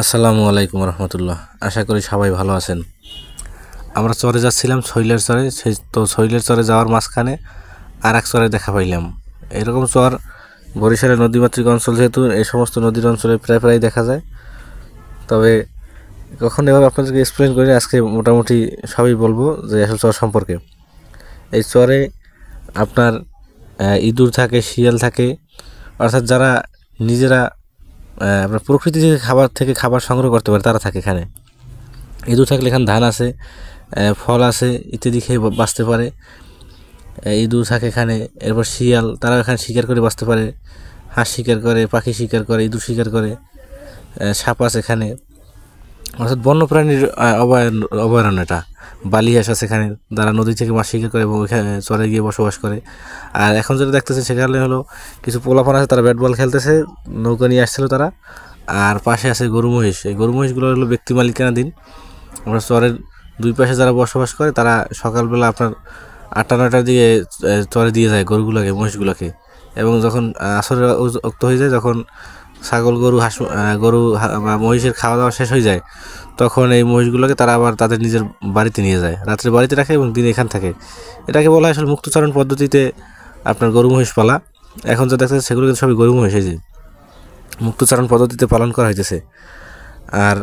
আসসালামু আলাইকুম রহমতুল্লাহ। আশা করি সবাই ভালো আছেন। আমরা চরে যাচ্ছিলাম, শৈলের চরে। শৈলের চরে যাওয়ার মাঝখানে আর এক চরে দেখা পাইলাম। এরকম চর বরিশালের নদীমাতৃক অঞ্চল, যেহেতু এই সমস্ত নদীর অঞ্চলে প্রায় প্রায় দেখা যায়। তবে কখন এভাবে আপনাদেরকে এক্সপ্লেন করি, আজকে মোটামুটি সবই বলবো যে আসলে চর সম্পর্কে। এই চরে আপনার ইঁদুর থাকে, শিয়াল থাকে, অর্থাৎ যারা নিজেরা আপনার প্রকৃতি থেকে খাবার সংগ্রহ করতে পারে তারা থাকে এখানে। ইঁদুর থাকলে এখানে ধান আছে, ফল আছে ইত্যাদি খেয়ে বাঁচতে পারে। ইঁদুর থাকে এখানে। এরপর শিয়াল, তারা এখানে শিকার করে বাঁচতে পারে। হাঁস শিকার করে, পাখি শিকার করে, ইঁদুর শিকার করে। সাপ আছে এখানে, অর্থাৎ বন্যপ্রাণীর অভয়ারণ্য এটা। বালি হাঁস আছে এখানে, যারা নদী থেকে মাছ শিকার করে এবং ওইখানে চরে গিয়ে বসবাস করে। আর এখন যেটা দেখতেছে সেখানে হলো কিছু পোলাপান আছে, তারা ব্যাট বল খেলতেছে, নৌকা নিয়ে আসছিল তারা। আর পাশে আছে গরু মহিষ। এই গরু মহিষগুলো হলো ব্যক্তি মালিকানাধীন। আমরা চরের দুই পাশে যারা বসবাস করে তারা সকালবেলা আপনার 8টা-9টার দিকে চরে দিয়ে যায় গরুগুলোকে, মহিষগুলোকে। এবং যখন আসরের উক্ত হয়ে যায়, যখন ছাগল, গরু, হাঁস, বা মহিষের খাওয়া দাওয়া শেষ হয়ে যায়, তখন এই মহিষগুলোকে তারা আবার তাদের নিজের বাড়িতে নিয়ে যায়। রাত্রে বাড়িতে রাখে এবং দিনে এখান থাকে। এটাকে বলা হয় আসলে মুক্তচারণ পদ্ধতিতে আপনার গরু মহিষ পালা। এখন যা দেখা যাচ্ছে সেগুলো কিন্তু সবই গরু মহিষ, এই যে মুক্তচারণ পদ্ধতিতে পালন করা হইতেছে। আর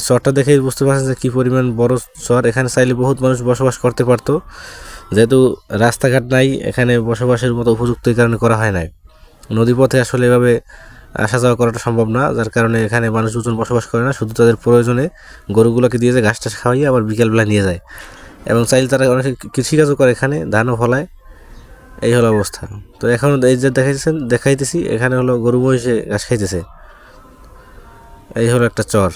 চরটা দেখেই বুঝতে পারছেন যে কী পরিমাণ বড় চর। এখানে চাইলে বহুত মানুষ বসবাস করতে পারতো, যেহেতু রাস্তাঘাট নাই এখানে বসবাসের মতো উপযুক্ত, এই কারণে করা হয় নাই। নদীপথে আসলে এভাবে আসা যাওয়া করাটা সম্ভব না, যার কারণে এখানে মানুষ দুজন বসবাস করে না। শুধু তাদের প্রয়োজনে গরুগুলোকে দিয়ে যায়, ঘাস টাস খাওয়াইয়ে আবার বিকেলবেলা নিয়ে যায়। এবং চাইলে তারা অনেকে কৃষিকাজও করে, এখানে ধানও ফলায়। এই হলো অবস্থা। তো এখন এই যে দেখাইতেছি, এখানে হলো গরু মহিষে ঘাস খাইতেছে। এই হলো একটা চর।